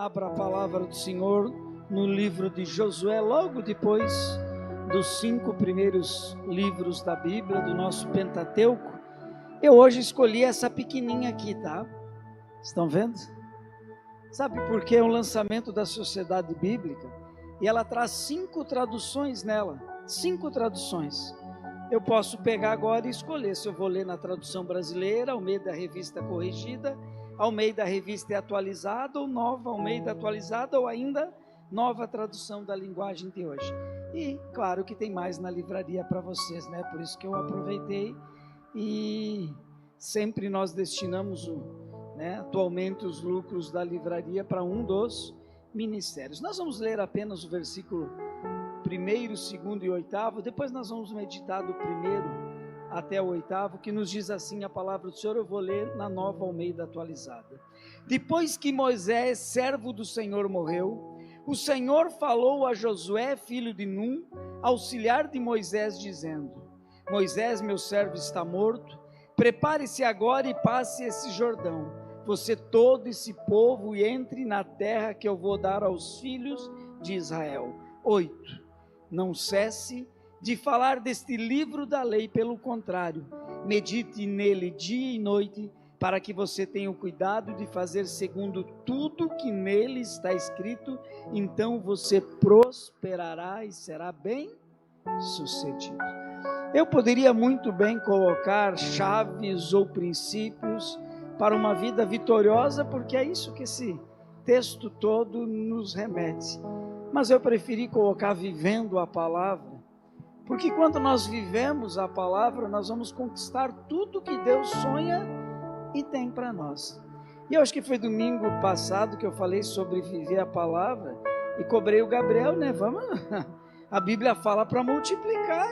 Abra a palavra do Senhor no livro de Josué, logo depois dos 5 primeiros livros da Bíblia, do nosso Pentateuco. Eu hoje escolhi essa pequenininha aqui, tá? Estão vendo? Sabe por que é um lançamento da Sociedade Bíblica? E ela traz 5 traduções nela, 5 traduções. Eu posso pegar agora e escolher se eu vou ler na tradução brasileira, Almeida Revista Corrigida, Almeida Revista Atualizada, ou Nova Almeida Atualizada, ou ainda Nova Tradução da Linguagem de Hoje. E claro que tem mais na livraria para vocês, né? Por isso que eu aproveitei e sempre nós destinamos atualmente os lucros da livraria para um dos ministérios. Nós vamos ler apenas o versículo 1º, 2º e 8º, depois nós vamos meditar do 1º até o 8º, que nos diz assim a palavra do Senhor. Eu vou ler na Nova Almeida Atualizada. Depois que Moisés, servo do Senhor, morreu, o Senhor falou a Josué, filho de Num, auxiliar de Moisés, dizendo: Moisés, meu servo, está morto, prepare-se agora e passe esse Jordão, você todo esse povo, e entre na terra que eu vou dar aos filhos de Israel. 8. Não cesse de falar deste livro da lei, pelo contrário, medite nele dia e noite, para que você tenha o cuidado de fazer segundo tudo que nele está escrito, então você prosperará e será bem sucedido. Eu poderia muito bem colocar chaves ou princípios para uma vida vitoriosa, porque é isso que esse texto todo nos remete. Mas eu preferi colocar vivendo a palavra, porque quando nós vivemos a palavra, nós vamos conquistar tudo que Deus sonha e tem para nós. E eu acho que foi domingo passado que eu falei sobre viver a palavra, e cobrei o Gabriel, né? Vamos, a Bíblia fala para multiplicar,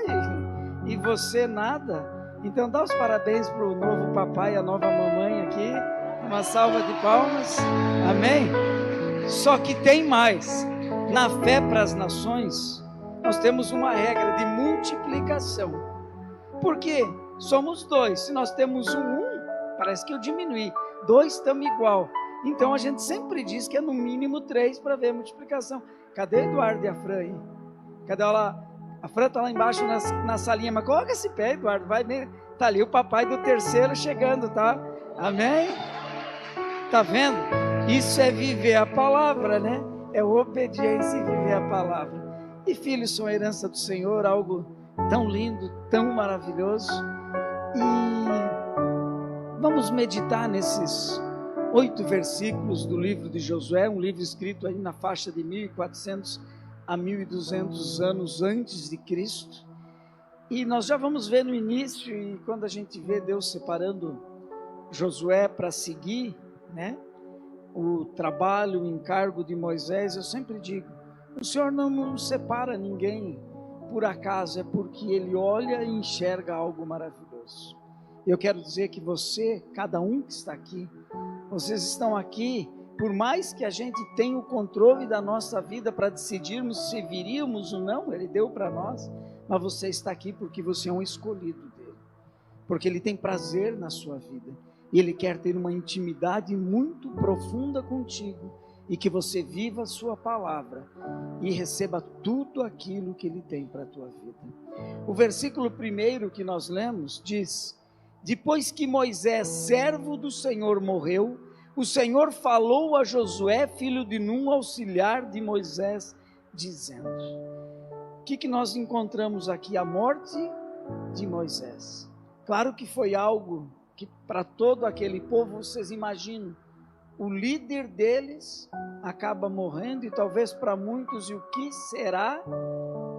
e você nada. Então dá os parabéns para o novo papai e a nova mamãe aqui, uma salva de palmas, amém? Só que tem mais. Na fé para as nações, nós temos uma regra de multiplicação, porque somos 2, se nós temos um, parece que eu diminuí, 2 estamos igual, então a gente sempre diz que é no mínimo 3 para ver a multiplicação. Cadê Eduardo e a Fran aí? Cadê ela? A Fran está lá embaixo na salinha, mas coloca esse pé, Eduardo, vai nele. Está ali o papai do terceiro chegando, tá? Amém? Tá vendo? Isso é viver a palavra, né? É obediência e viver a palavra. E filhos são a herança do Senhor, algo tão lindo, tão maravilhoso. E vamos meditar nesses 8 versículos do livro de Josué, um livro escrito aí na faixa de 1400 a 1200 anos antes de Cristo. E nós já vamos ver no início, e quando a gente vê Deus separando Josué para seguir, né, o trabalho, o encargo de Moisés, eu sempre digo, o Senhor não separa ninguém por acaso, é porque Ele olha e enxerga algo maravilhoso. Eu quero dizer que você, cada um que está aqui, vocês estão aqui, por mais que a gente tenha o controle da nossa vida para decidirmos se viríamos ou não, Ele deu para nós, mas você está aqui porque você é um escolhido dEle, porque Ele tem prazer na sua vida, e Ele quer ter uma intimidade muito profunda contigo, e que você viva a sua palavra, e receba tudo aquilo que Ele tem para a tua vida. O versículo 1 que nós lemos diz: depois que Moisés, servo do Senhor, morreu, o Senhor falou a Josué, filho de Num, auxiliar de Moisés, dizendo... O que nós encontramos aqui? A morte de Moisés. Claro que foi algo que para todo aquele povo, vocês imaginam, o líder deles acaba morrendo, e talvez para muitos, e o que será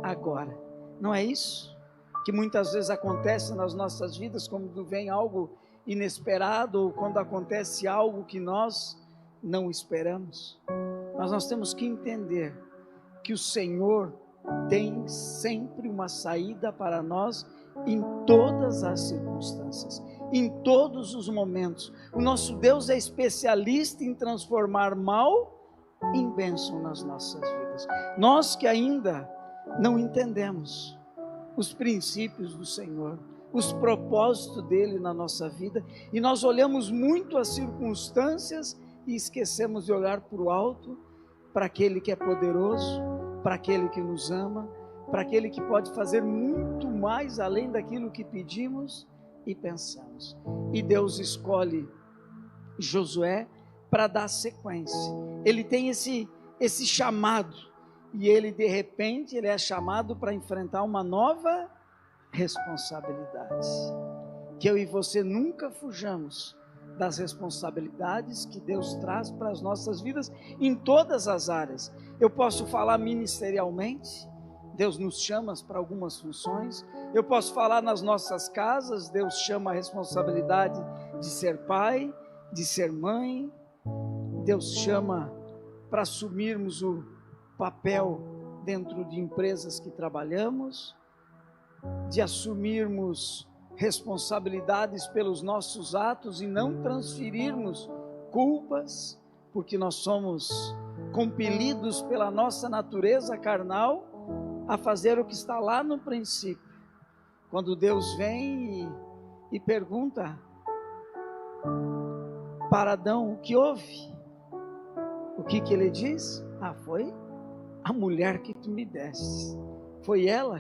agora? Não é isso que muitas vezes acontece nas nossas vidas, quando vem algo inesperado, ou quando acontece algo que nós não esperamos? Mas nós temos que entender que o Senhor tem sempre uma saída para nós em todas as circunstâncias, em todos os momentos. O nosso Deus é especialista em transformar mal em bênção nas nossas vidas. Nós que ainda não entendemos os princípios do Senhor, os propósitos dele na nossa vida, e nós olhamos muito as circunstâncias e esquecemos de olhar para o alto, para aquele que é poderoso, para aquele que nos ama, para aquele que pode fazer muito mais além daquilo que pedimos e pensamos. E Deus escolhe Josué para dar sequência. Ele tem esse chamado, e ele de repente ele é chamado para enfrentar uma nova responsabilidade. Que eu e você nunca fujamos das responsabilidades que Deus traz para as nossas vidas em todas as áreas. Eu posso falar ministerialmente, Deus nos chama para algumas funções. Eu posso falar nas nossas casas, Deus chama a responsabilidade de ser pai, de ser mãe. Deus chama para assumirmos o papel dentro de empresas que trabalhamos, de assumirmos responsabilidades pelos nossos atos e não transferirmos culpas, porque nós somos compelidos pela nossa natureza carnal a fazer o que está lá no princípio. Quando Deus vem e pergunta para Adão o que houve, o que ele diz? Foi a mulher que tu me deste, foi ela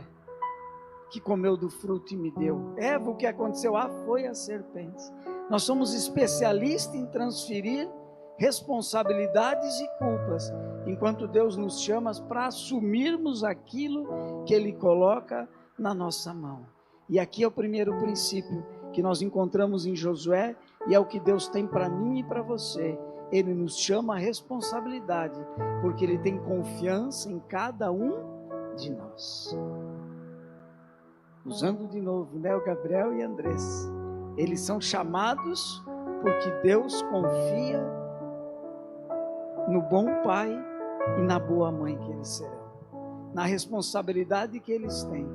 que comeu do fruto e me deu. Eva, o que aconteceu? Foi a serpente. Nós somos especialistas em transferir responsabilidades e culpas, enquanto Deus nos chama para assumirmos aquilo que Ele coloca na nossa mão. E aqui é o primeiro princípio que nós encontramos em Josué, e é o que Deus tem para mim e para você. Ele nos chama a responsabilidade, porque Ele tem confiança em cada um de nós. Usando de novo, o Gabriel e Andrés, eles são chamados porque Deus confia no bom pai e na boa mãe que eles serão, na responsabilidade que eles têm,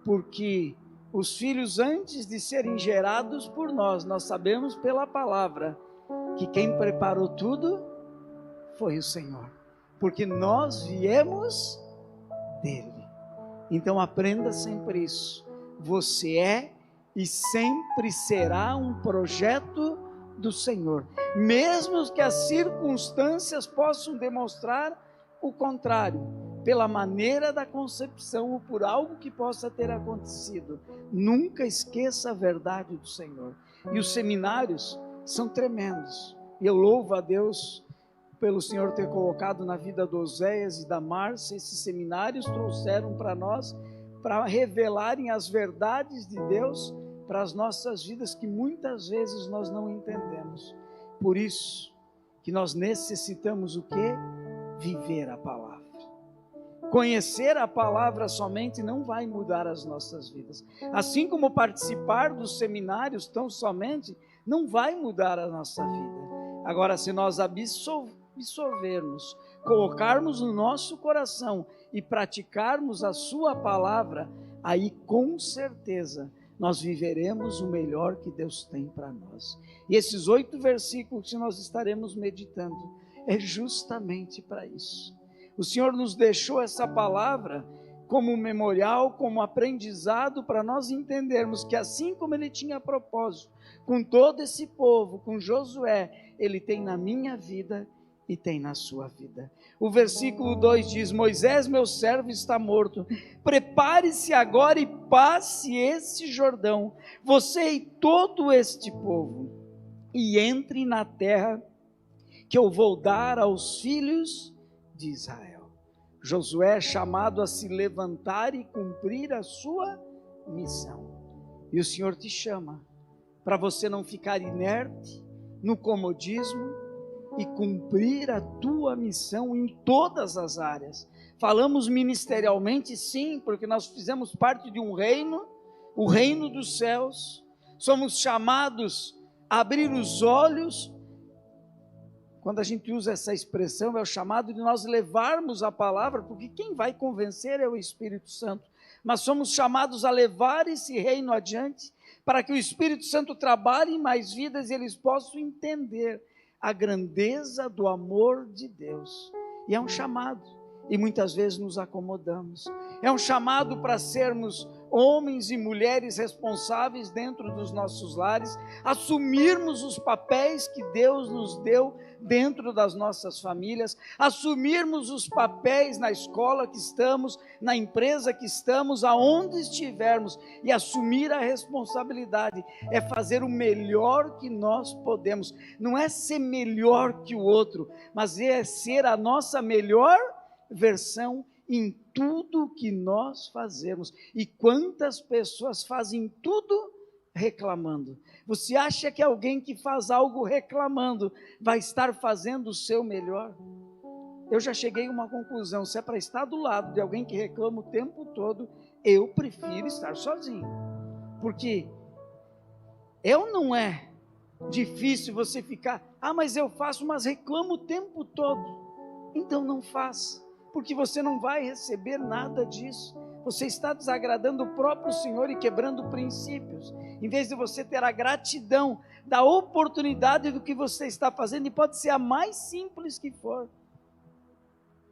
porque os filhos, antes de serem gerados por nós sabemos pela palavra que quem preparou tudo foi o Senhor, porque nós viemos dele. Então aprenda sempre isso. Você é e sempre será um projeto do Senhor, mesmo que as circunstâncias possam demonstrar o contrário, pela maneira da concepção ou por algo que possa ter acontecido. Nunca esqueça a verdade do Senhor. E os seminários são tremendos, e eu louvo a Deus pelo Senhor ter colocado na vida do Oséias e da Márcia. Esses seminários trouxeram para nós, para revelarem as verdades de Deus para as nossas vidas, que muitas vezes nós não entendemos. Por isso que nós necessitamos o quê? Viver a palavra. Conhecer a palavra somente não vai mudar as nossas vidas. Assim como participar dos seminários tão somente não vai mudar a nossa vida. Agora, se nós absorvermos, colocarmos no nosso coração e praticarmos a sua palavra, aí com certeza nós viveremos o melhor que Deus tem para nós. E esses 8 versículos que nós estaremos meditando é justamente para isso. O Senhor nos deixou essa palavra como um memorial, como aprendizado, para nós entendermos que assim como Ele tinha propósito com todo esse povo, com Josué, Ele tem na minha vida e tem na sua vida. O versículo 2 diz: Moisés, meu servo, está morto. Prepare-se agora e passe esse Jordão, você e todo este povo, e entre na terra que eu vou dar aos filhos de Israel. Josué é chamado a se levantar e cumprir a sua missão. E o Senhor te chama para você não ficar inerte no comodismo e cumprir a tua missão em todas as áreas. Falamos ministerialmente, sim, porque nós fizemos parte de um reino, o reino dos céus. Somos chamados a abrir os olhos. Quando a gente usa essa expressão, é o chamado de nós levarmos a palavra, porque quem vai convencer é o Espírito Santo. Mas somos chamados a levar esse reino adiante, para que o Espírito Santo trabalhe em mais vidas e eles possam entender a grandeza do amor de Deus. E é um chamado, e muitas vezes nos acomodamos. É um chamado para sermos homens e mulheres responsáveis dentro dos nossos lares, assumirmos os papéis que Deus nos deu dentro das nossas famílias, assumirmos os papéis na escola que estamos, na empresa que estamos, aonde estivermos, e assumir a responsabilidade, é fazer o melhor que nós podemos, não é ser melhor que o outro, mas é ser a nossa melhor versão em tudo que nós fazemos. E quantas pessoas fazem tudo reclamando? Você acha que alguém que faz algo reclamando vai estar fazendo o seu melhor? Eu já cheguei a uma conclusão: se é para estar do lado de alguém que reclama o tempo todo, eu prefiro estar sozinho, porque não é difícil você ficar, mas eu faço, mas reclamo o tempo todo. Então não faça, porque você não vai receber nada disso. Você está desagradando o próprio Senhor e quebrando princípios, em vez de você ter a gratidão da oportunidade do que você está fazendo, e pode ser a mais simples que for.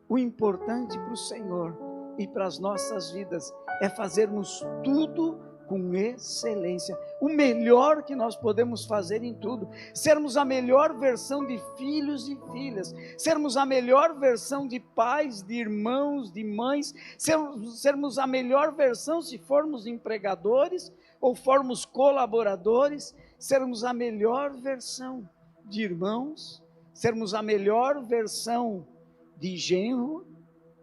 O importante para o Senhor e para as nossas vidas é fazermos tudo com excelência, o melhor que nós podemos fazer em tudo, sermos a melhor versão de filhos e filhas, sermos a melhor versão de pais, de irmãos, de mães, sermos a melhor versão se formos empregadores ou formos colaboradores, sermos a melhor versão de irmãos, sermos a melhor versão de genro.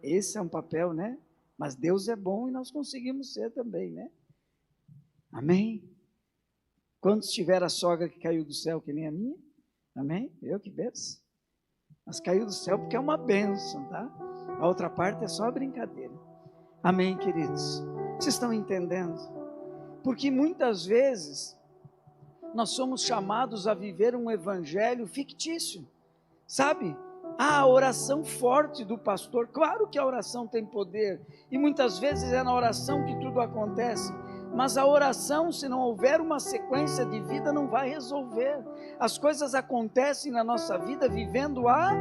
Esse é um papel, né? Mas Deus é bom e nós conseguimos ser também, né? Amém? Quantos tiveram a sogra que caiu do céu que nem a minha? Amém? Eu que benção. Mas caiu do céu porque é uma bênção, tá? A outra parte é só brincadeira. Amém, queridos? Vocês estão entendendo? Porque muitas vezes nós somos chamados a viver um evangelho fictício, sabe? A oração forte do pastor, claro que a oração tem poder, e muitas vezes é na oração que tudo acontece, mas a oração, se não houver uma sequência de vida, não vai resolver. As coisas acontecem na nossa vida vivendo a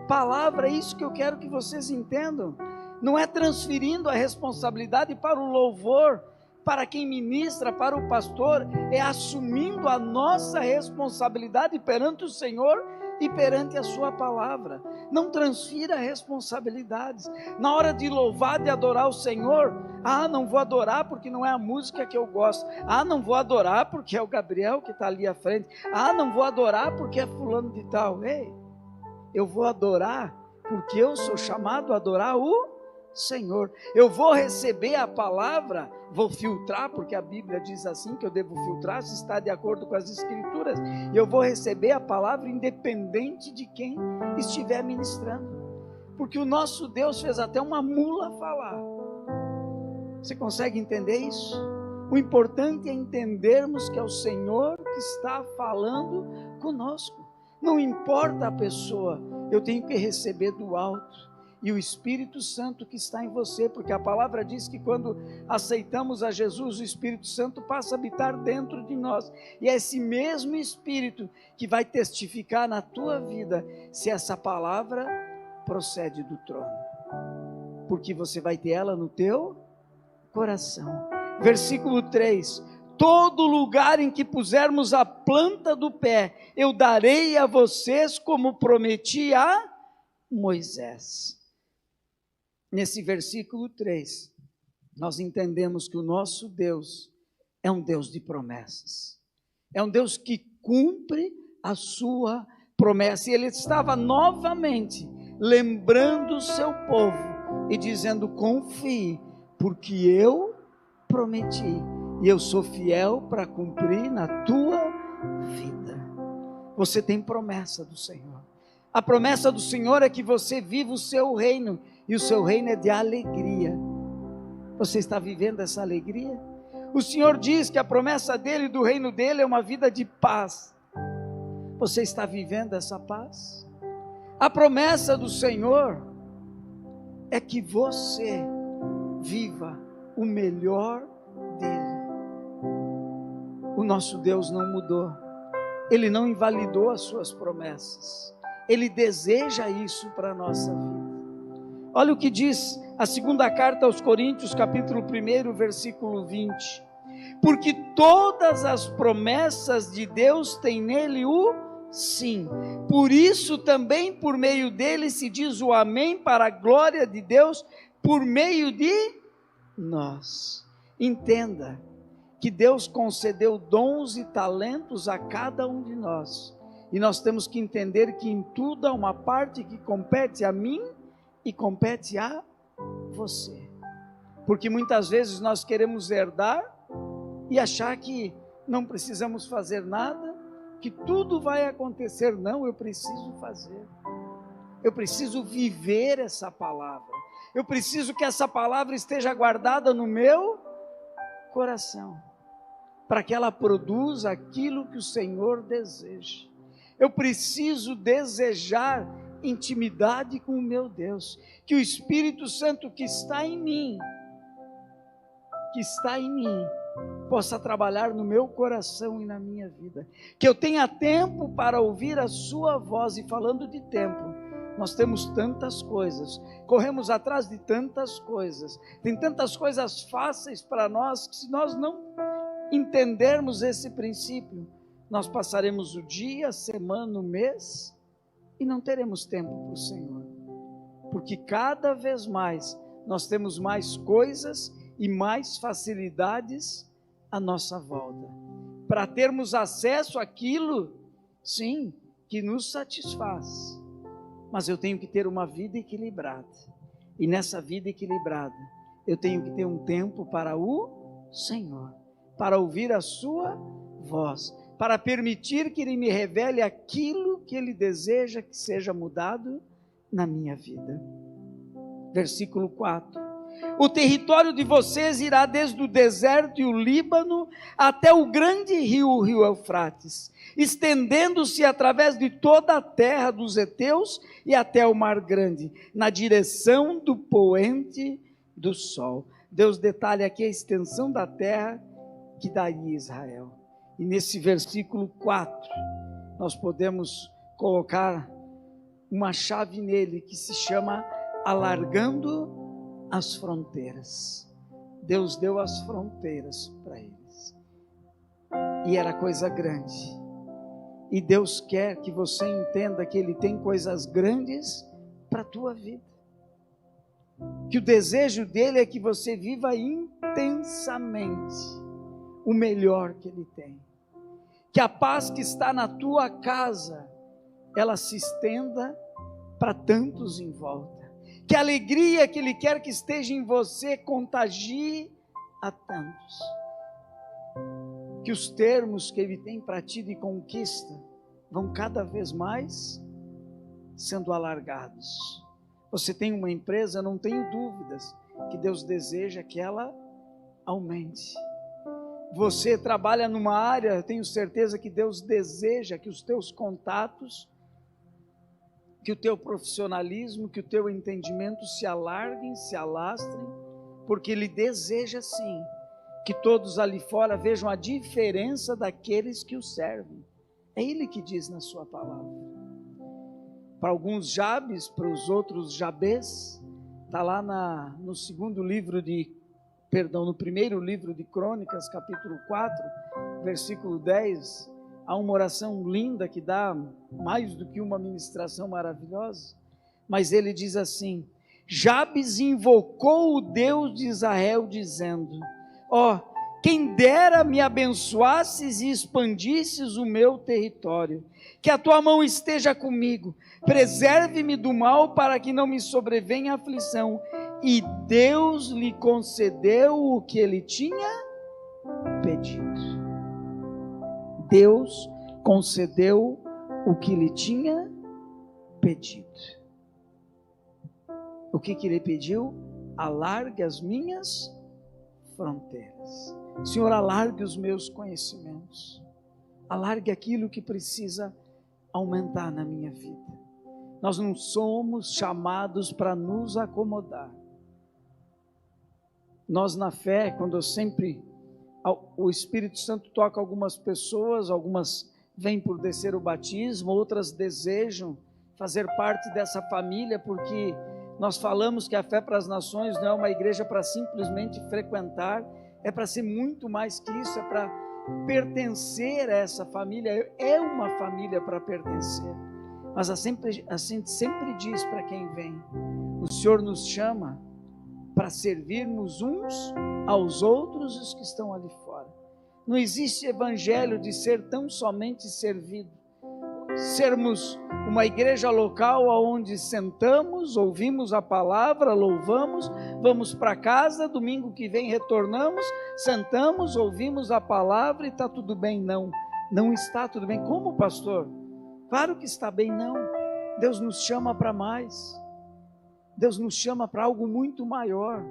palavra. É isso que eu quero que vocês entendam. Não é transferindo a responsabilidade para o louvor, para quem ministra, para o pastor, é assumindo a nossa responsabilidade perante o Senhor e perante a sua palavra. Não transfira responsabilidades. Na hora de louvar, de adorar o Senhor, não vou adorar porque não é a música que eu gosto, não vou adorar porque é o Gabriel que está ali à frente, não vou adorar porque é fulano de tal. Ei, eu vou adorar porque eu sou chamado a adorar o Senhor. Eu vou receber a palavra, vou filtrar, porque a Bíblia diz assim, que eu devo filtrar se está de acordo com as Escrituras, e eu vou receber a palavra independente de quem estiver ministrando, porque o nosso Deus fez até uma mula falar. Você consegue entender isso? O importante é entendermos que é o Senhor que está falando conosco. Não importa a pessoa, eu tenho que receber do alto, e o Espírito Santo que está em você, porque a palavra diz que quando aceitamos a Jesus, o Espírito Santo passa a habitar dentro de nós, e é esse mesmo Espírito que vai testificar na tua vida, se essa palavra procede do trono, porque você vai ter ela no teu coração. Versículo 3: todo lugar em que pusermos a planta do pé, eu darei a vocês, como prometi a Moisés. Nesse versículo 3, nós entendemos que o nosso Deus é um Deus de promessas, é um Deus que cumpre a sua promessa, e Ele estava novamente lembrando o seu povo e dizendo: confie, porque eu prometi, e eu sou fiel para cumprir na tua vida. Você tem promessa do Senhor. A promessa do Senhor é que você viva o seu reino, e o seu reino é de alegria. Você está vivendo essa alegria? O Senhor diz que a promessa dele, do reino dele, é uma vida de paz. Você está vivendo essa paz? A promessa do Senhor é que você viva o melhor dele. O nosso Deus não mudou, Ele não invalidou as suas promessas, Ele deseja isso para a nossa vida. Olha o que diz a segunda carta aos Coríntios, capítulo 1, versículo 20. Porque todas as promessas de Deus têm nele o sim. Por isso também por meio dele se diz o amém para a glória de Deus por meio de nós. Entenda que Deus concedeu dons e talentos a cada um de nós. E nós temos que entender que em tudo há uma parte que compete a mim e compete a você. Porque muitas vezes nós queremos herdar e achar que não precisamos fazer nada, que tudo vai acontecer. Não, eu preciso fazer. Eu preciso viver essa palavra. Eu preciso que essa palavra esteja guardada no meu coração, para que ela produza aquilo que o Senhor deseja. Eu preciso desejar intimidade com o meu Deus, que o Espírito Santo que está em mim, possa trabalhar no meu coração e na minha vida, que eu tenha tempo para ouvir a sua voz. E falando de tempo, nós temos tantas coisas, corremos atrás de tantas coisas, tem tantas coisas fáceis para nós, que se nós não entendermos esse princípio, nós passaremos o dia, a semana, o mês, e não teremos tempo para o Senhor, porque cada vez mais nós temos mais coisas e mais facilidades à nossa volta, para termos acesso àquilo, sim, que nos satisfaz. Mas eu tenho que ter uma vida equilibrada, e nessa vida equilibrada, eu tenho que ter um tempo para o Senhor, para ouvir a sua voz, para permitir que Ele me revele aquilo que Ele deseja que seja mudado na minha vida. Versículo 4. O território de vocês irá desde o deserto e o Líbano até o grande rio, o rio Eufrates, estendendo-se através de toda a terra dos heteus e até o mar grande, na direção do poente do sol. Deus detalha aqui a extensão da terra que daria Israel. E nesse versículo 4, nós podemos colocar uma chave nele que se chama alargando as fronteiras. Deus deu as fronteiras para eles, e era coisa grande, e Deus quer que você entenda que Ele tem coisas grandes para a tua vida, que o desejo dEle é que você viva intensamente o melhor que Ele tem, que a paz que está na tua casa, ela se estenda para tantos em volta, que a alegria que Ele quer que esteja em você contagie a tantos, que os termos que Ele tem para ti de conquista vão cada vez mais sendo alargados. Você tem uma empresa, não tenho dúvidas que Deus deseja que ela aumente. Você trabalha numa área, eu tenho certeza que Deus deseja que os teus contatos, que o teu profissionalismo, que o teu entendimento se alarguem, se alastrem, porque Ele deseja sim que todos ali fora vejam a diferença daqueles que o servem. É Ele que diz na sua palavra. Para alguns Jabes, para os outros Jabes, está lá no primeiro livro de Crônicas, capítulo 4, versículo 10, há uma oração linda que dá mais do que uma ministração maravilhosa, mas ele diz assim: Jabes invocou o Deus de Israel, dizendo: quem dera me abençoasses e expandisses o meu território, que a tua mão esteja comigo, preserve-me do mal para que não me sobrevenha aflição. E Deus lhe concedeu o que ele tinha pedido. Deus concedeu o que lhe tinha pedido. O que ele pediu? Alargue as minhas fronteiras. Senhor, alargue os meus conhecimentos. Alargue aquilo que precisa aumentar na minha vida. Nós não somos chamados para nos acomodar. Nós na fé, quando o Espírito Santo toca algumas pessoas, algumas vêm por descer o batismo, outras desejam fazer parte dessa família, porque Nós falamos que a Fé para as Nações não é uma igreja para simplesmente frequentar, é para ser muito mais que isso, é para pertencer a essa família, é uma família para pertencer. Mas a gente sempre diz para quem vem, o Senhor nos chama para servirmos uns aos outros os que estão ali fora. Não existe evangelho de ser tão somente servido. Sermos uma igreja local onde sentamos, ouvimos a palavra, louvamos, vamos para casa, domingo que vem retornamos, sentamos, ouvimos a palavra e está tudo bem. Não, não está tudo bem. Como, pastor? Claro que está bem, não. Deus nos chama para mais. Deus nos chama para algo muito maior,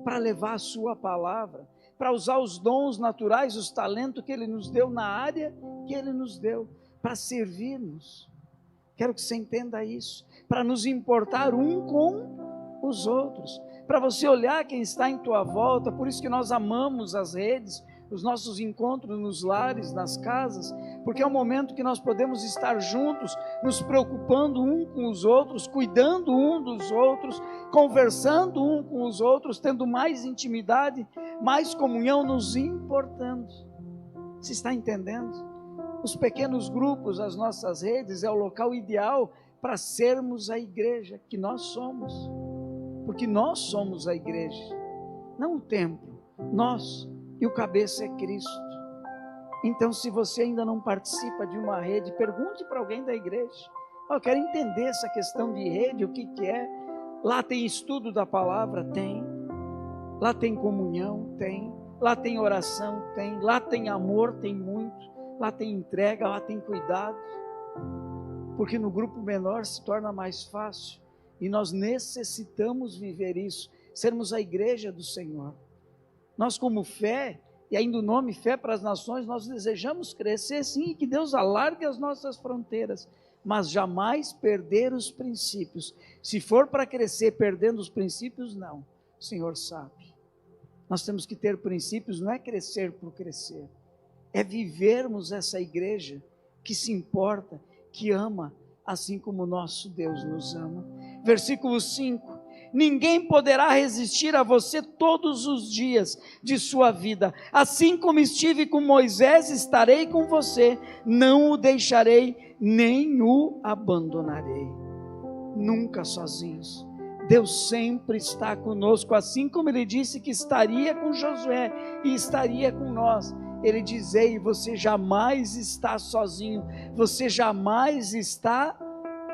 para levar a sua palavra, para usar os dons naturais, os talentos que Ele nos deu na área que Ele nos deu, para servirmos. Quero que você entenda isso, para nos importar um com os outros, para você olhar quem está em tua volta. Por isso que nós amamos as redes, os nossos encontros nos lares, nas casas, porque é um momento que nós podemos estar juntos, nos preocupando um com os outros, cuidando um dos outros, conversando um com os outros, tendo mais intimidade, mais comunhão, nos importando. Você está entendendo? Os pequenos grupos, as nossas redes, é o local ideal para sermos a igreja que nós somos, porque nós somos a igreja, não o templo, nós. E o cabeça é Cristo. Então, se você ainda não participa de uma rede, pergunte para alguém da igreja. Eu quero entender essa questão de rede, o que é. Lá tem estudo da palavra? Tem. Lá tem comunhão? Tem. Lá tem oração? Tem. Lá tem amor? Tem muito. Lá tem entrega? Lá tem cuidado. Porque no grupo menor se torna mais fácil. E nós necessitamos viver isso, sermos a igreja do Senhor. Nós, como fé, e ainda o nome Fé para as Nações, nós desejamos crescer sim, e que Deus alargue as nossas fronteiras, mas jamais perder os princípios. Se for para crescer perdendo os princípios, não, o Senhor sabe. Nós temos que ter princípios, não é crescer por crescer, é vivermos essa igreja que se importa, que ama, assim como o nosso Deus nos ama. Versículo 5. Ninguém poderá resistir a você todos os dias de sua vida. Assim como estive com Moisés, estarei com você. Não o deixarei, nem o abandonarei. Nunca sozinhos. Deus sempre está conosco, assim como Ele disse que estaria com Josué e estaria com nós. Ele diz: ei, você jamais está sozinho. Você jamais está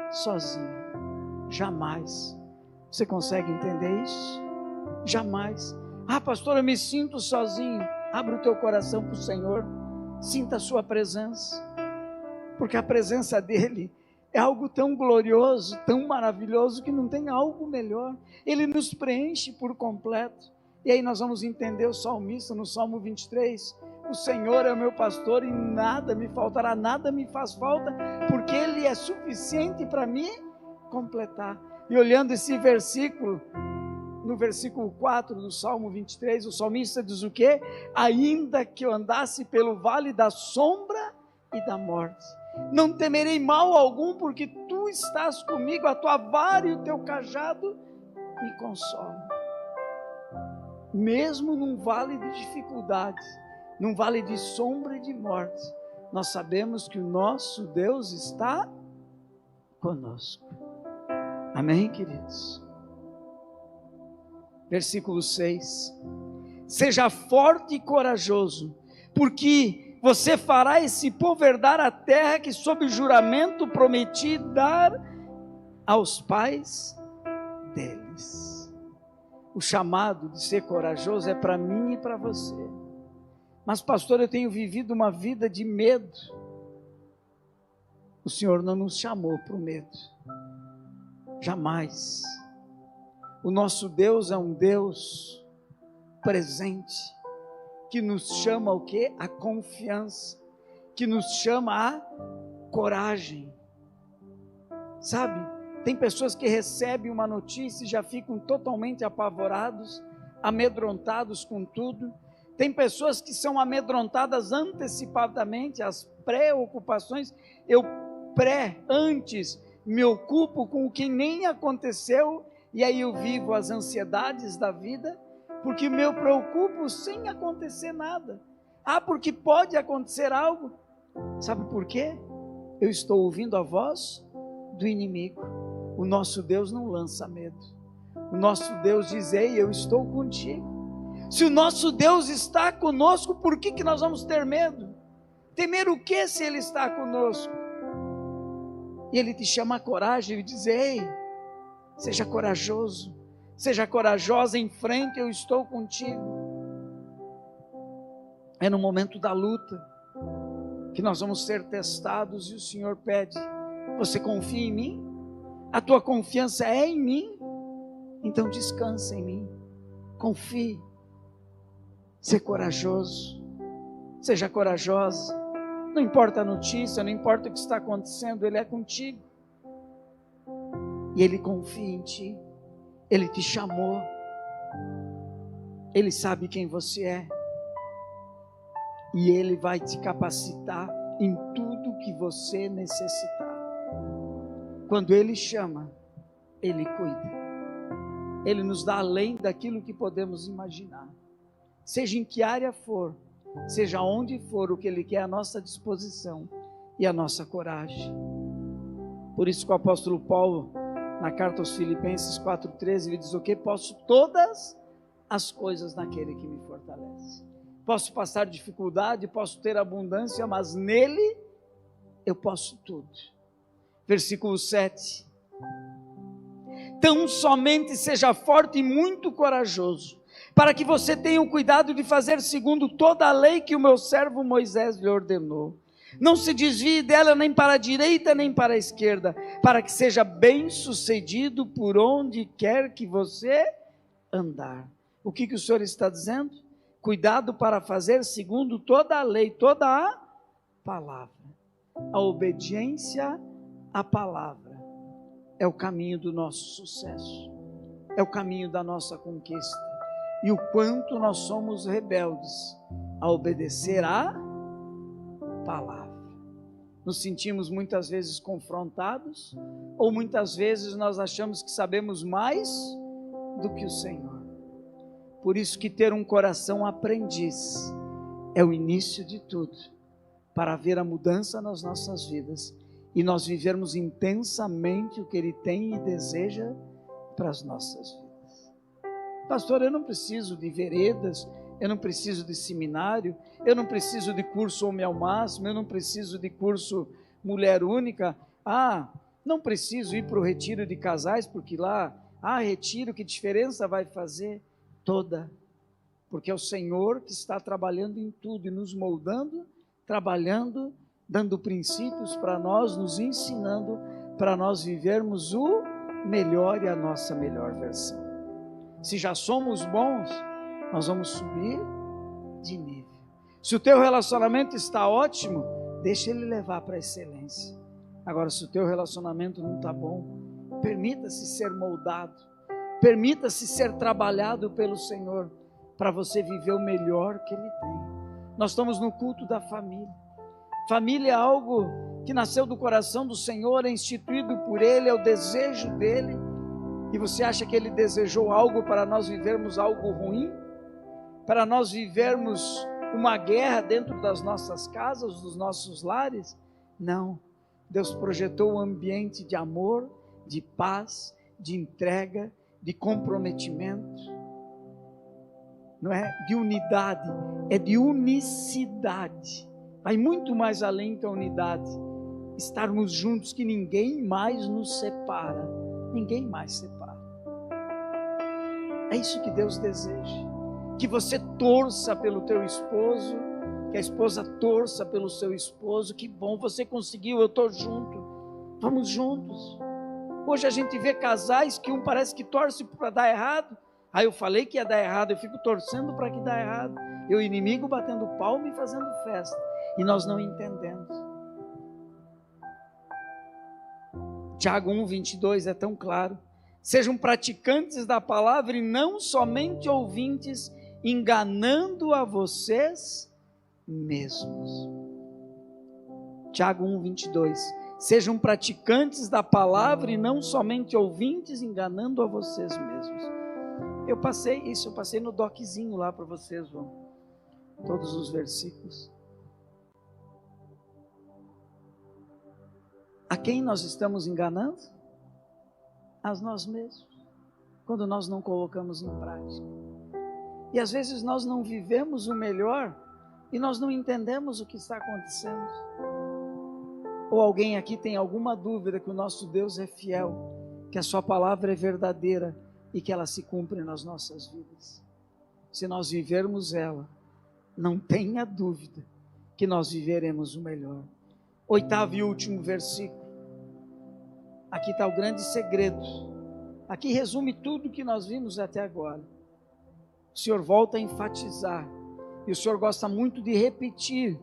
sozinho. Jamais. Você consegue entender isso? Jamais. Ah, pastor, eu me sinto sozinho. Abre o teu coração para o Senhor. Sinta a sua presença. Porque a presença dEle é algo tão glorioso, tão maravilhoso, que não tem algo melhor. Ele nos preenche por completo. E aí nós vamos entender o salmista no Salmo 23. O Senhor é o meu pastor e nada me faltará, nada me faz falta, porque Ele é suficiente para me completar. E olhando esse versículo, no versículo 4 do Salmo 23, o salmista diz o quê? Ainda que eu andasse pelo vale da sombra e da morte, não temerei mal algum, porque tu estás comigo, a tua vara e o teu cajado me consolam. Mesmo num vale de dificuldade, num vale de sombra e de morte, nós sabemos que o nosso Deus está conosco. Amém, queridos? Versículo 6. Seja forte e corajoso, porque você fará esse povo herdar a terra que sob juramento prometi dar aos pais deles. O chamado de ser corajoso é para mim e para você. Mas pastor, eu tenho vivido uma vida de medo. O Senhor não nos chamou para o medo. Jamais. O nosso Deus é um Deus presente, que nos chama o quê? A confiança, que nos chama a coragem. Sabe, tem pessoas que recebem uma notícia e já ficam totalmente apavorados, amedrontados com tudo. Tem pessoas que são amedrontadas antecipadamente, as preocupações, antes me ocupo com o que nem aconteceu, e aí eu vivo as ansiedades da vida, porque me preocupo sem acontecer nada. Porque pode acontecer algo. Sabe por quê? Eu estou ouvindo a voz do inimigo. O nosso Deus não lança medo. O nosso Deus diz: ei, eu estou contigo. Se o nosso Deus está conosco, por que nós vamos ter medo? Temer o que se Ele está conosco? E Ele te chama a coragem e diz: ei, seja corajoso, seja corajosa, em frente, eu estou contigo. É no momento da luta que nós vamos ser testados, e o Senhor pede: você confia em mim? A tua confiança é em mim? Então descansa em mim, confie. Ser corajoso, seja corajosa. Não importa a notícia, não importa o que está acontecendo, Ele é contigo. E Ele confia em ti. Ele te chamou. Ele sabe quem você é. E Ele vai te capacitar em tudo que você necessitar. Quando Ele chama, Ele cuida. Ele nos dá além daquilo que podemos imaginar. Seja em que área for, seja onde for, o que Ele quer é a nossa disposição e a nossa coragem. Por isso que o apóstolo Paulo, na carta aos Filipenses 4,13, ele diz: o que? Posso todas as coisas naquele que me fortalece. Posso passar dificuldade, posso ter abundância, mas nele eu posso tudo. Versículo 7. Tão somente seja forte e muito corajoso, para que você tenha o cuidado de fazer segundo toda a lei que o meu servo Moisés lhe ordenou. Não se desvie dela nem para a direita nem para a esquerda, para que seja bem sucedido por onde quer que você andar. O que o Senhor está dizendo? Cuidado para fazer segundo toda a lei, toda a palavra. A obediência à palavra é o caminho do nosso sucesso, é o caminho da nossa conquista. E o quanto nós somos rebeldes a obedecer à palavra. Nos sentimos muitas vezes confrontados, ou muitas vezes nós achamos que sabemos mais do que o Senhor. Por isso que ter um coração aprendiz é o início de tudo, para haver a mudança nas nossas vidas e nós vivermos intensamente o que Ele tem e deseja para as nossas vidas. Pastor, eu não preciso de veredas, eu não preciso de seminário, eu não preciso de curso Homem ao Máximo, eu não preciso de curso Mulher Única. Não preciso ir para o retiro de casais, porque lá, retiro, que diferença vai fazer? Toda, porque é o Senhor que está trabalhando em tudo e nos moldando, trabalhando, dando princípios para nós, nos ensinando, para nós vivermos o melhor e a nossa melhor versão. Se já somos bons, nós vamos subir de nível. Se o teu relacionamento está ótimo, deixa ele levar para a excelência. Agora, se o teu relacionamento não está bom, permita-se ser moldado, permita-se ser trabalhado pelo Senhor, para você viver o melhor que Ele tem. Nós estamos no culto da família. Família é algo que nasceu do coração do Senhor, é instituído por Ele, é o desejo dEle. E você acha que Ele desejou algo para nós vivermos algo ruim? Para nós vivermos uma guerra dentro das nossas casas, dos nossos lares? Não. Deus projetou um ambiente de amor, de paz, de entrega, de comprometimento. Não é de unidade, é de unicidade. Vai muito mais além que a unidade. Estarmos juntos, que ninguém mais nos separa. Ninguém mais separa. É isso que Deus deseja. Que você torça pelo teu esposo, que a esposa torça pelo seu esposo. Que bom, você conseguiu, eu estou junto. Vamos juntos. Hoje a gente vê casais que um parece que torce para dar errado. Eu falei que ia dar errado, eu fico torcendo para que dá errado. E o inimigo batendo palma e fazendo festa. E nós não entendemos. Tiago 1:22 é tão claro. Sejam praticantes da palavra e não somente ouvintes, enganando a vocês mesmos. Tiago 1:22. Sejam praticantes da palavra e não somente ouvintes, enganando a vocês mesmos. Eu passei no doczinho lá para vocês, todos os versículos. A quem nós estamos enganando? A nós mesmos, quando nós não colocamos em prática. E às vezes nós não vivemos o melhor e nós não entendemos o que está acontecendo. Ou alguém aqui tem alguma dúvida que o nosso Deus é fiel, que a sua palavra é verdadeira e que ela se cumpre nas nossas vidas? Se nós vivermos ela, não tenha dúvida que nós viveremos o melhor. 8º e último versículo. Aqui está o grande segredo. Aqui resume tudo que nós vimos até agora. O Senhor volta a enfatizar. E o Senhor gosta muito de repetir.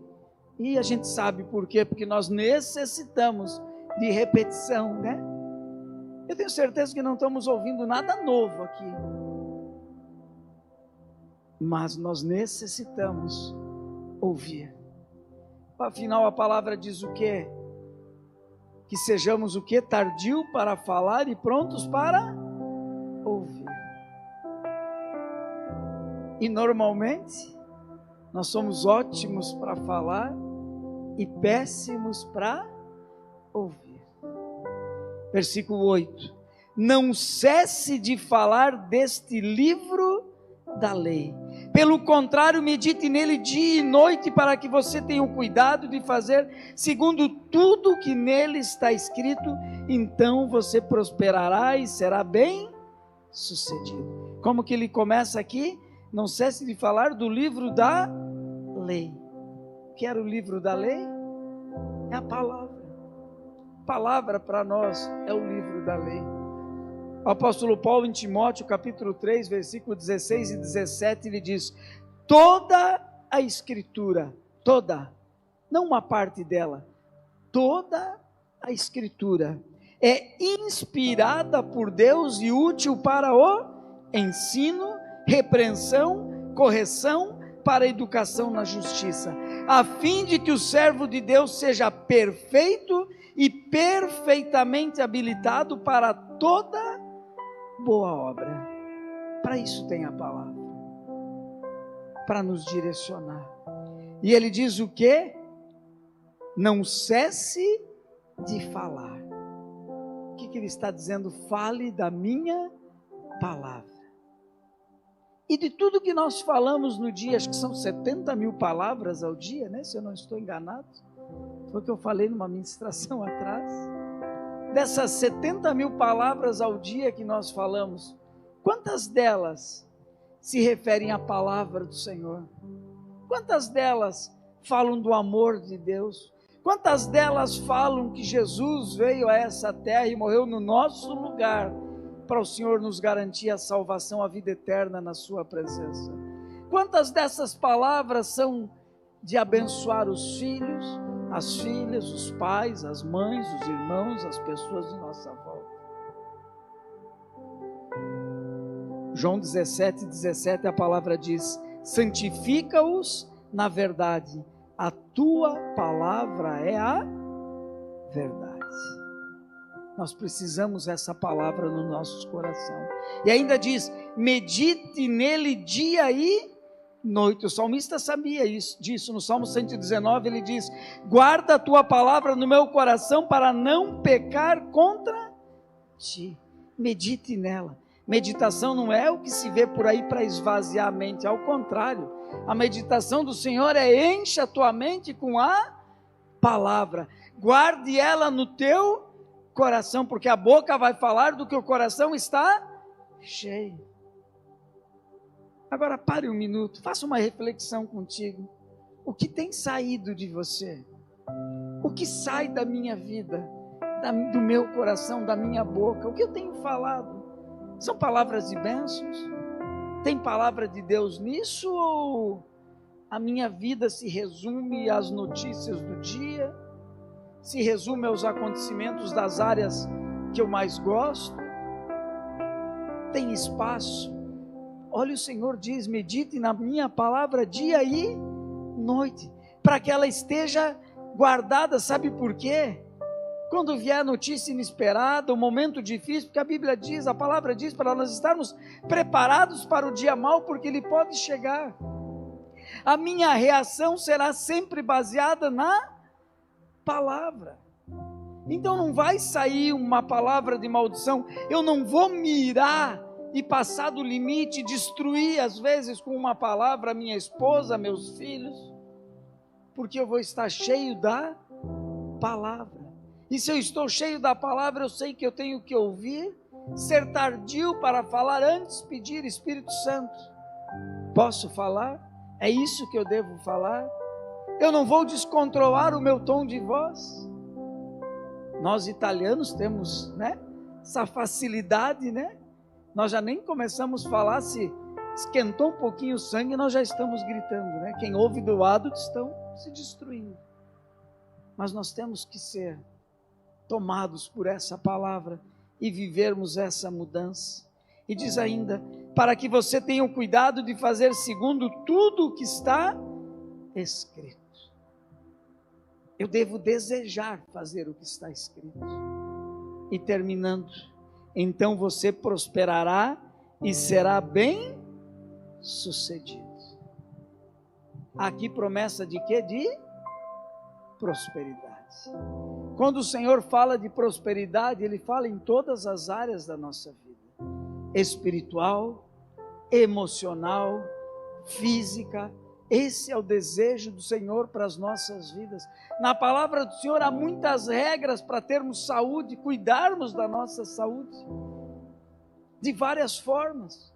E a gente sabe por quê? Porque nós necessitamos de repetição, né? Eu tenho certeza que não estamos ouvindo nada novo aqui. Mas nós necessitamos ouvir. Afinal, a palavra diz o quê? Que sejamos o quê? Tardio para falar e prontos para ouvir. E normalmente, nós somos ótimos para falar e péssimos para ouvir. Versículo 8. Não cesse de falar deste livro da lei. Pelo contrário, medite nele dia e noite, para que você tenha o cuidado de fazer segundo tudo que nele está escrito. Então você prosperará e será bem sucedido. Como que ele começa aqui? Não cesse de falar do livro da lei. O que era o livro da lei? É a palavra. A palavra para nós é o livro da lei. O apóstolo Paulo em Timóteo, capítulo 3, versículo 16 e 17, ele diz: toda a escritura, toda, não uma parte dela, toda a escritura é inspirada por Deus e útil para o ensino, repreensão, correção, para a educação na justiça, a fim de que o servo de Deus seja perfeito e perfeitamente habilitado para toda boa obra. Para isso tem a palavra, para nos direcionar. E ele diz o quê? Não cesse de falar. O que ele está dizendo? Fale da minha palavra. E de tudo que nós falamos no dia, acho que são 70 mil palavras ao dia, né? Se eu não estou enganado, foi o que eu falei numa ministração atrás. Dessas 70 mil palavras ao dia que nós falamos, quantas delas se referem à palavra do Senhor? Quantas delas falam do amor de Deus? Quantas delas falam que Jesus veio a essa terra e morreu no nosso lugar, para o Senhor nos garantir a salvação, a vida eterna na sua presença? Quantas dessas palavras são de abençoar os filhos, as filhas, os pais, as mães, os irmãos, as pessoas de nossa volta? João 17, a palavra diz: santifica-os na verdade, a tua palavra é a verdade. Nós precisamos dessa palavra no nosso coração. E ainda diz: medite nele dia e noite. O salmista sabia disso. No Salmo 119 ele diz: guarda a tua palavra no meu coração para não pecar contra ti. Medite nela. Meditação não é o que se vê por aí para esvaziar a mente, ao contrário, a meditação do Senhor é: enche a tua mente com a palavra, guarde ela no teu coração, porque a boca vai falar do que o coração está cheio. Agora pare um minuto, faça uma reflexão contigo. O que tem saído de você? O que sai da minha vida, do meu coração, da minha boca? O que eu tenho falado? São palavras de bênçãos? Tem palavra de Deus nisso? Ou a minha vida se resume às notícias do dia? Se resume aos acontecimentos das áreas que eu mais gosto? Tem espaço? Olha, o Senhor diz: medite na minha palavra dia e noite, para que ela esteja guardada. Sabe por quê? quando vier notícia inesperada, um momento difícil, porque a Bíblia diz, a palavra diz para nós estarmos preparados para o dia mau, porque ele pode chegar. A minha reação será sempre baseada na palavra. Então não vai sair uma palavra de maldição, eu não vou mirar e passar do limite, destruir às vezes com uma palavra minha esposa, meus filhos, porque eu vou estar cheio da palavra. E se eu estou cheio da palavra, eu sei que eu tenho que ouvir, ser tardio para falar, antes pedir: Espírito Santo, posso falar? É isso que eu devo falar? Eu não vou descontrolar o meu tom de voz. Nós italianos temos, essa facilidade, Nós já nem começamos a falar, se esquentou um pouquinho o sangue, nós já estamos gritando, Quem ouve do lado estão se destruindo. Mas nós temos que ser tomados por essa palavra e vivermos essa mudança. E diz ainda: para que você tenha o cuidado de fazer segundo tudo o que está escrito. Eu devo desejar fazer o que está escrito. E terminando: então você prosperará e será bem sucedido. Aqui promessa de quê? De prosperidade. Quando o Senhor fala de prosperidade, Ele fala em todas as áreas da nossa vida: espiritual, emocional, física. Esse é o desejo do Senhor para as nossas vidas. Na palavra do Senhor há muitas regras para termos saúde, cuidarmos da nossa saúde, de várias formas.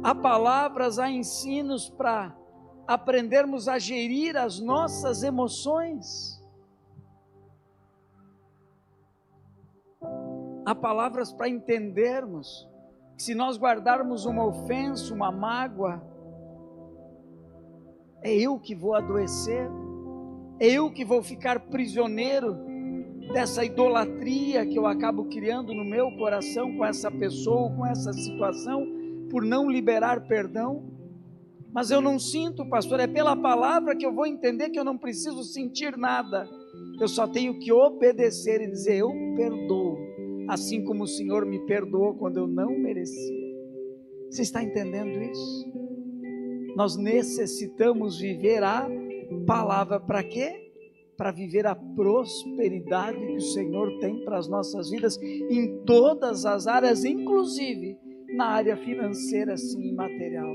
Há palavras, há ensinos para aprendermos a gerir as nossas emoções. Há palavras para entendermos que se nós guardarmos uma ofensa, uma mágoa, é eu que vou adoecer, é eu que vou ficar prisioneiro dessa idolatria que eu acabo criando no meu coração com essa pessoa, com essa situação, por não liberar perdão. Mas eu não sinto, pastor, é pela palavra que eu vou entender que eu não preciso sentir nada, eu só tenho que obedecer e dizer: eu perdoo, assim como o Senhor me perdoou quando eu não merecia. Você está entendendo isso? Nós necessitamos viver a palavra. Para quê? Para viver a prosperidade que o Senhor tem para as nossas vidas, em todas as áreas, inclusive na área financeira, sim, material.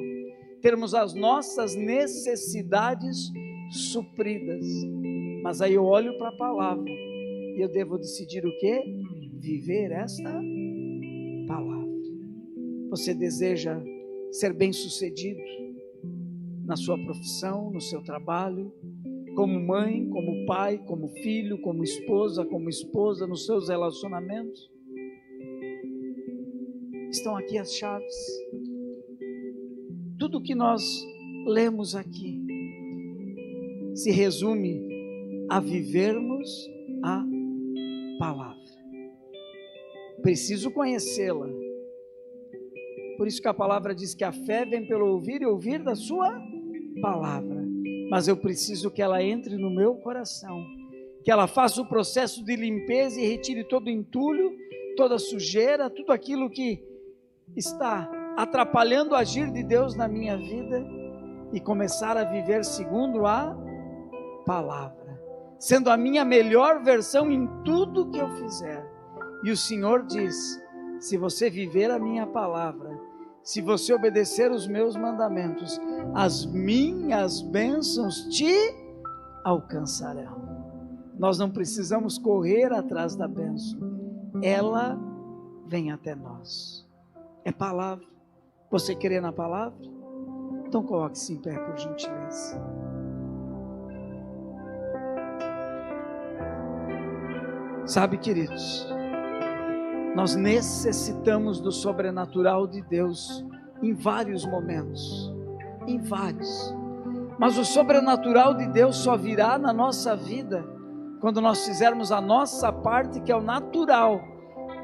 Termos as nossas necessidades supridas. Mas aí eu olho para a palavra e eu devo decidir o quê? Viver esta palavra. Você deseja ser bem-sucedido na sua profissão, no seu trabalho, como mãe, como pai, como filho, como esposa, nos seus relacionamentos? Estão aqui as chaves. Tudo que nós lemos aqui se resume a vivermos a palavra. Preciso conhecê-la. Por isso que a palavra diz que a fé vem pelo ouvir e ouvir da sua palavra. Mas eu preciso que ela entre no meu coração, que ela faça o processo de limpeza e retire todo o entulho, toda a sujeira, tudo aquilo que está atrapalhando o agir de Deus na minha vida, e começar a viver segundo a palavra, sendo a minha melhor versão em tudo que eu fizer. E o Senhor diz: se você viver a minha palavra, se você obedecer os meus mandamentos, as minhas bênçãos te alcançarão. Nós não precisamos correr atrás da bênção, ela vem até nós. É palavra. Você crê na palavra? Então coloque-se em pé, por gentileza. Sabe, queridos, nós necessitamos do sobrenatural de Deus em vários momentos, em vários. Mas o sobrenatural de Deus só virá na nossa vida quando nós fizermos a nossa parte, que é o natural,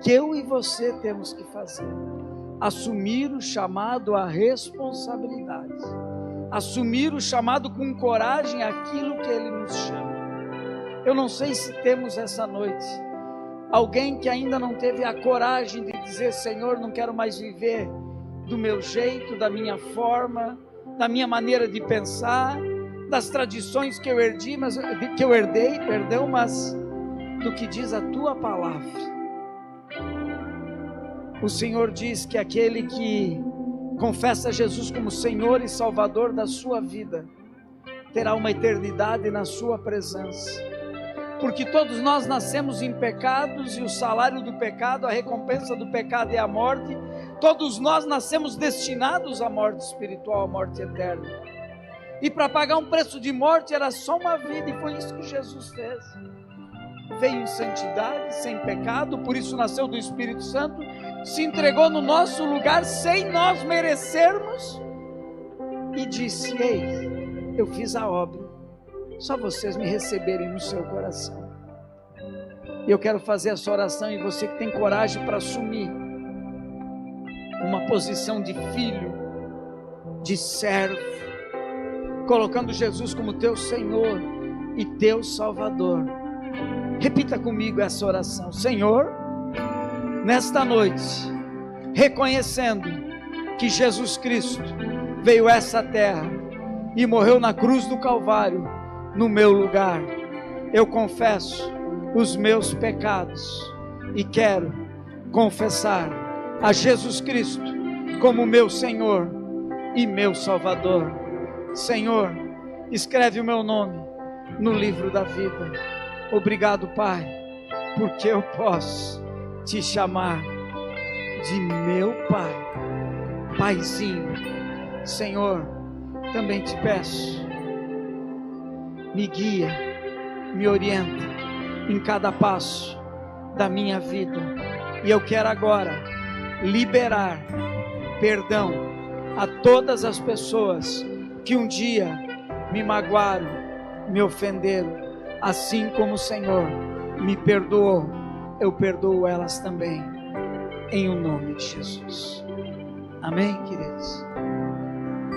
que eu e você temos que fazer. Assumir o chamado à responsabilidade, assumir o chamado com coragem, aquilo que Ele nos chama. Eu não sei se temos essa noite alguém que ainda não teve a coragem de dizer: Senhor, não quero mais viver do meu jeito, da minha forma, da minha maneira de pensar, das tradições que eu herdei, mas do que diz a tua palavra. O Senhor diz que aquele que confessa Jesus como Senhor e Salvador da sua vida terá uma eternidade na sua presença, porque todos nós nascemos em pecados, e o salário do pecado, a recompensa do pecado é a morte. Todos nós nascemos destinados à morte espiritual, à morte eterna, e para pagar um preço de morte era só uma vida, e foi isso que Jesus fez. Veio em santidade, sem pecado, por isso nasceu do Espírito Santo, se entregou no nosso lugar sem nós merecermos, e disse: ei, eu fiz a obra, só vocês me receberem no seu coração. E eu quero fazer essa oração, e você que tem coragem para assumir uma posição de filho, de servo, colocando Jesus como teu Senhor e teu Salvador, repita comigo essa oração: Senhor, nesta noite, reconhecendo que Jesus Cristo veio a essa terra e morreu na cruz do Calvário no meu lugar, eu confesso os meus pecados e quero confessar a Jesus Cristo como meu Senhor e meu Salvador. Senhor, escreve o meu nome no livro da vida. Obrigado, Pai, porque eu posso te chamar de meu Pai, Paizinho. Senhor, também te peço, me guia, me orienta em cada passo da minha vida, e eu quero agora liberar perdão a todas as pessoas que um dia me magoaram, me ofenderam, assim como o Senhor me perdoou, eu perdoo elas também, em o nome de Jesus. Amém, queridos?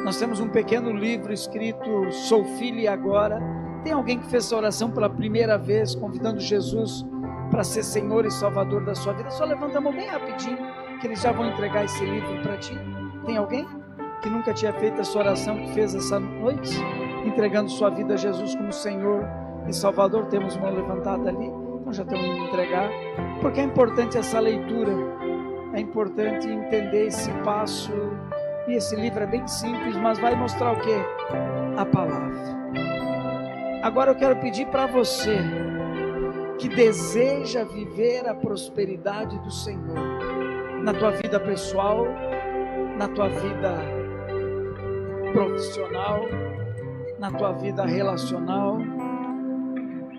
Nós temos um pequeno livro escrito Sou Filho e Agora. Tem alguém que fez essa oração pela primeira vez, convidando Jesus para ser Senhor e Salvador da sua vida? Só levanta a mão bem rapidinho, que eles já vão entregar esse livro para ti. Tem alguém que nunca tinha feito essa oração, que fez essa noite, entregando sua vida a Jesus como Senhor e Salvador? Temos uma levantada ali, então já estamos indo entregar, porque é importante essa leitura, é importante entender esse passo, e esse livro é bem simples, mas vai mostrar o que? A palavra. Agora eu quero pedir para você, que deseja viver a prosperidade do Senhor, na tua vida pessoal, na tua vida profissional, na tua vida relacional,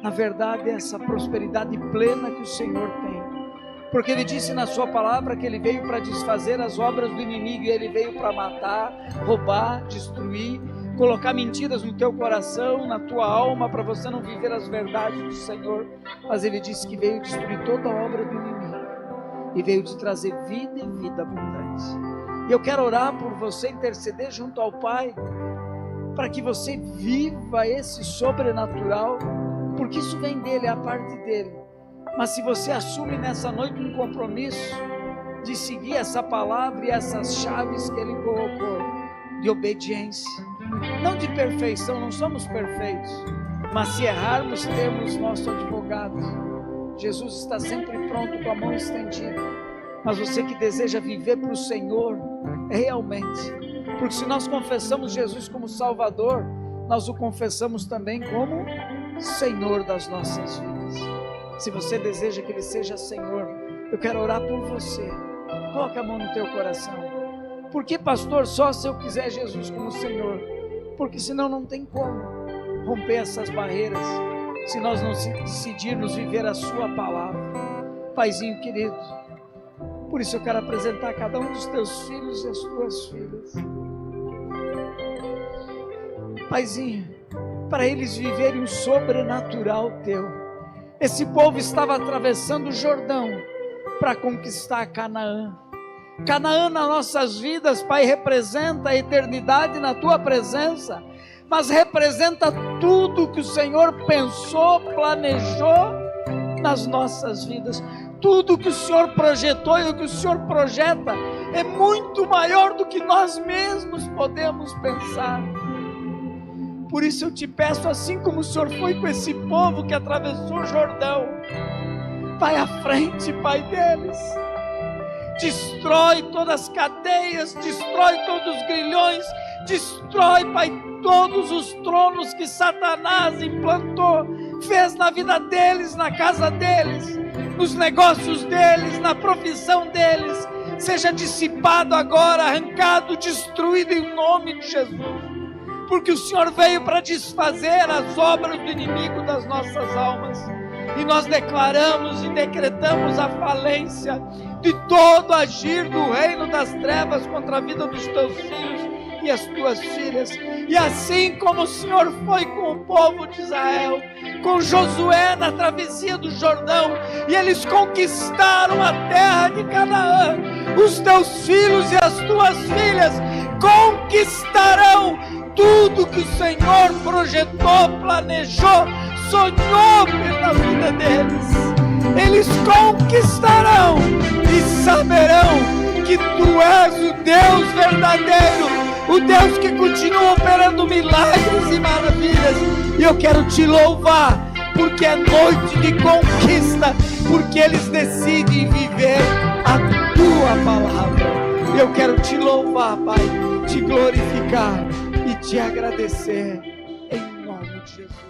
na verdade essa prosperidade plena que o Senhor tem, porque Ele disse na sua palavra que Ele veio para desfazer as obras do inimigo, e Ele veio para matar, roubar, destruir, colocar mentiras no teu coração, na tua alma, para você não viver as verdades do Senhor. Mas Ele disse que veio destruir toda a obra do inimigo, e veio te trazer vida e vida abundante. E eu quero orar por você, interceder junto ao Pai, para que você viva esse sobrenatural, porque isso vem dEle, é a parte dEle. Mas se você assume nessa noite um compromisso de seguir essa palavra e essas chaves que Ele colocou, de obediência, não de perfeição, não somos perfeitos, mas se errarmos, temos nosso advogado. Jesus está sempre pronto, com a mão estendida. Mas você que deseja viver para o Senhor, realmente, porque se nós confessamos Jesus como Salvador, nós o confessamos também como Senhor das nossas vidas. Se você deseja que Ele seja Senhor, eu quero orar por você. Coloca a mão no teu coração. Por que, pastor, só se eu quiser Jesus como Senhor? Porque senão não tem como romper essas barreiras, se nós não decidirmos viver a sua palavra. Paizinho querido, por isso eu quero apresentar cada um dos teus filhos e as tuas filhas. Paizinho, para eles viverem o sobrenatural teu. Esse povo estava atravessando o Jordão para conquistar Canaã. Canaã nas nossas vidas, Pai, representa a eternidade na tua presença. mas representa tudo que o Senhor pensou, planejou nas nossas vidas. Tudo que o Senhor projetou e o que o Senhor projeta é muito maior do que nós mesmos podemos pensar. Por isso eu te peço, assim como o Senhor foi com esse povo que atravessou o Jordão, vai à frente, Pai, deles. Destrói todas as cadeias, destrói todos os grilhões, destrói, Pai, todos os tronos que Satanás implantou, fez na vida deles, na casa deles, nos negócios deles, na profissão deles. Seja dissipado agora, arrancado, destruído em nome de Jesus, porque o Senhor veio para desfazer as obras do inimigo das nossas almas. E nós declaramos e decretamos a falência de todo agir do reino das trevas contra a vida dos teus filhos e as tuas filhas. E assim como o Senhor foi com o povo de Israel, com Josué na travessia do Jordão, e eles conquistaram a terra de Canaã, os teus filhos e as tuas filhas conquistarão tudo que o Senhor projetou, planejou, sonhou pela vida deles. Eles conquistarão e saberão que tu és o Deus verdadeiro, o Deus que continua operando milagres e maravilhas. E eu quero te louvar, porque é noite de conquista, porque eles decidem viver a tua palavra. Eu quero te louvar, Pai, te glorificar e te agradecer, em nome de Jesus.